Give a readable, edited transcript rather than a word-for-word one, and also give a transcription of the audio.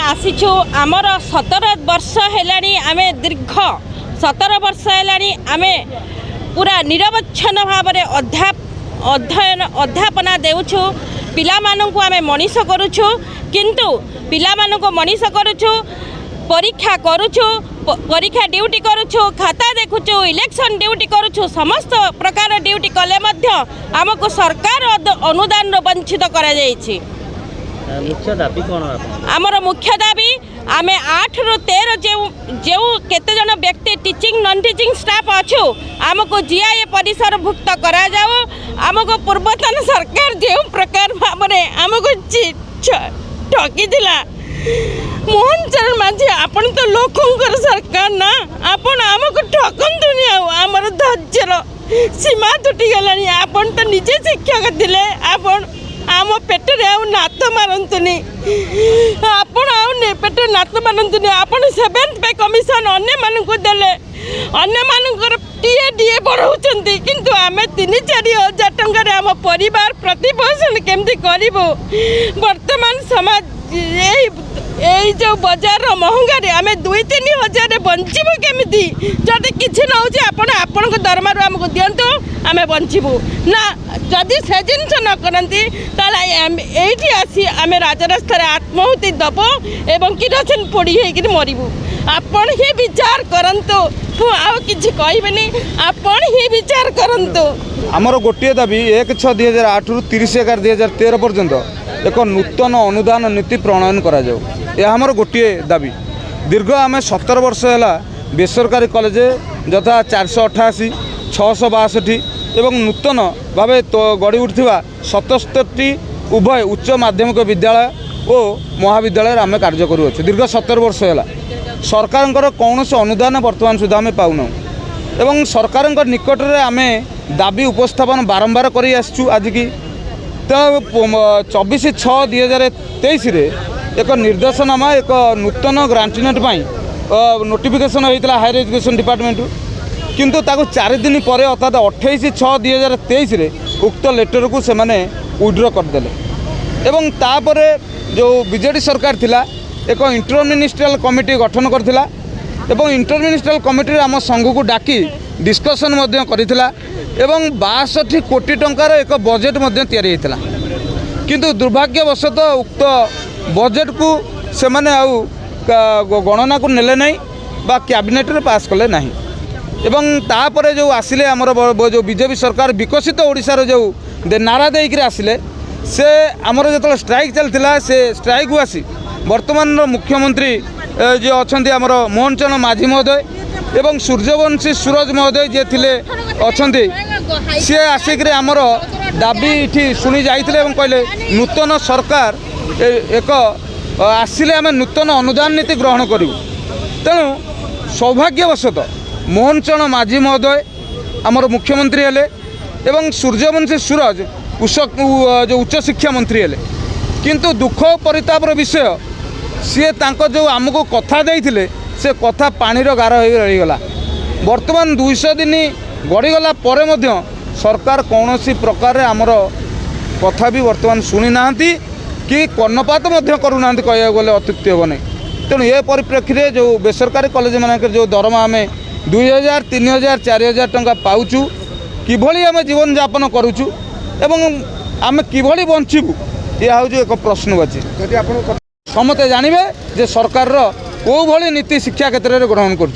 आसीचु आमर 17 वर्ष हेलानी आमे दीर्घ 17 वर्ष हेलानी आमे पूरा निरवच्छन भाव में अध्यापना देउछु पिला माननकु आमे मनीष करूछु किंतु पिला माननकु मनीष करूछु परीक्षा करूछु परीक्षा ड्यूटी करूछु खाता देखुछु इलेक्शन ड्यूटी करूछु समस्त प्रकार ड्यूटी कले मध्य आमको सरकार अनुदान वंचित करा जायछि। मुख्य दाबी कौन आमर मुख्य दाबी आमे 8 रु 13 जो केते जन व्यक्ति टीचिंग नॉन टीचिंग स्टाफ अच्छु आमको जीआई परिसर भुक्त करा जाओ आमको पूर्वतन सरकार जो प्रकार भाव में आमको ठकी दिला मोहन चरण माझी आपण तो लोकंकर सरकार ना आपण आमको ठकंतुनी आमर धैर्यर सीमा तुटी गलानी आपण तो निजे शिक्षक दिले आपण आम पेटे आउ नात मारतुनी आपण आउ पेटे नात मारतुनी आपण 7th पे कमिशन अन्य मानक देले अन्य मानकर टीए डीए बढ़ाउछंती किंतु आमे 3-4 हजार टंका रे आम परिवार प्रतिपोषण केमती करिवो वर्तमान समाज এই যে বজার মহঙ্গারে আমি 2-3 হাজারে বঞ্চিবু কেমিতি যদি কিছু না হচ্ছে আপনার দরমার আমাকে দিয়ন্তু আমি বঞ্চিবু না যদি সে জিনিস ন করতে তাহলে এইটি আসি আমি রাজরাস্তায় আত্মাহুতি দেব এবং কিরোসিন পোড়ি হয়ে মরিবু আপন হি বিচার করন্তু আউ কিছু কইবেনি আপন হি বিচার করন্তু। আমার গোটিয়ে দাবি 1/6/2008 রু 30/11/2013 পর্যন্ত एक नूतन अनुदान नीति प्रणयन करा जाऊ यह आमर गोटे दाबी दीर्घ आम 17 वर्ष है बेसरकारी कॉलेज यथा 488 662 एवं नूतन भाव तो गढ़ी उठा 77 उभय उच्च माध्यमिक विद्यालय और महाविद्यालय आम कार्य करुच्छे दीर्घ 17 वर्ष है सरकार कौन से अनुदान बर्तमान सुधा आम पाऊना एवं सरकार निकट में आम दाबी उपस्थापन बारंबार कर आज की तो 24/6/2023 एक निर्देशनामा एक नूतन ग्रांटीनेट नोटिफिकेशन होता हायर एजुकेशन डिपार्टमेंट किंतु ताको 4 दिन पर अर्थात 28/6/2023 उक्त लेटर को से माने विड्रॉ करदेले एवं तापर जो बीजेडी सरकार थिला एक इंटरमिनिस्ट्रियल कमिटी गठन करथिला एवं इंटरमिनिस्ट्रियल कमिटी आम संघ को डाकी डिस्कसन करथिला एवं 62 कोटी टंकार एक बजेट या किंतु दुर्भाग्यवशतः उक्त बजेट को से माने आउ गणना को नेले नहीं बा कैबिनेट रे पास कले नहीं एवं तापर जो आसिले आमर जो बीजेपी सरकार विकसित ओडिशार जो नारा देकर आसिले से आमर जो स्ट्राइक चलता से स्ट्राइक को आसी वर्तमान मुख्यमंत्री जो अच्छा आमर मोहन चरण माझी महोदय एवं सूर्यवंशी सूरज महोदय जे थिले अछंती सी आसिक आमर दाबी इठी शुणी जाइथिले एवं कहले नूतन सरकार एक आसिले आम नूतन अनुदान नीति ग्रहण करूँ तेणु सौभाग्यवशतः मोहन चरण माझी महोदय आमर मुख्यमंत्री हेले एवं सूर्यवंशी सूरज जो उच्च शिक्षा मंत्री हेले किंतु दुख परितापर विषय सी तांको जो आमको कथा देइथिले से कथा पानीर गार हो रहीगला वर्तमान 200 दिन गड़ीगला परे मध्य सरकार कौन सी प्रकार आमर कथा भी वर्तमान शुणी ना कि कर्णपात करूना कह गले अत्युक्ति हे नहीं तेणु ये परिप्रेक्षी में जो बेसरकारी कॉलेज मानक जो दरमा आम 2000 3000 4000 टंका पाऊचु किभली आम जीवन यापन करुचु एवं आम किभली बंचबू यह हूँ एक प्रश्नवाची समस्ते जानवे जे सरकार को भली नीति शिक्षा क्षेत्र में ग्रहण कर।